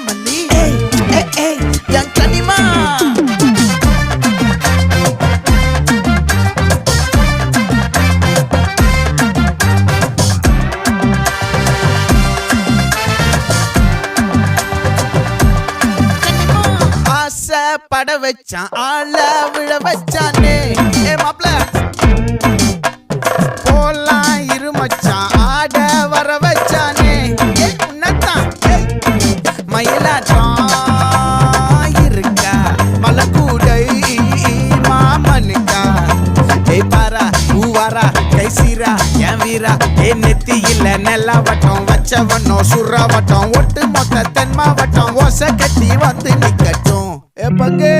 மல்லி என் கனிமா பட வச்சான் ஆள விழ வச்சானே மாப்ள போலாம் இருமச்சான் ஆட வர வச்சானே உன்னத்தான் மயிலாட்டம் இருக்கா மலக்கூடை மாமனுக்கா பாரா பூவாரா கைசீரா என் வீரா நெத்தி இல்ல நெல்லா வட்டம் வச்சவனோ சுறா வட்டம் ஒட்டு மொத்த தென் மாவட்டம் ஓசை கட்டி வந்து நிக்கட்டும் பங்கே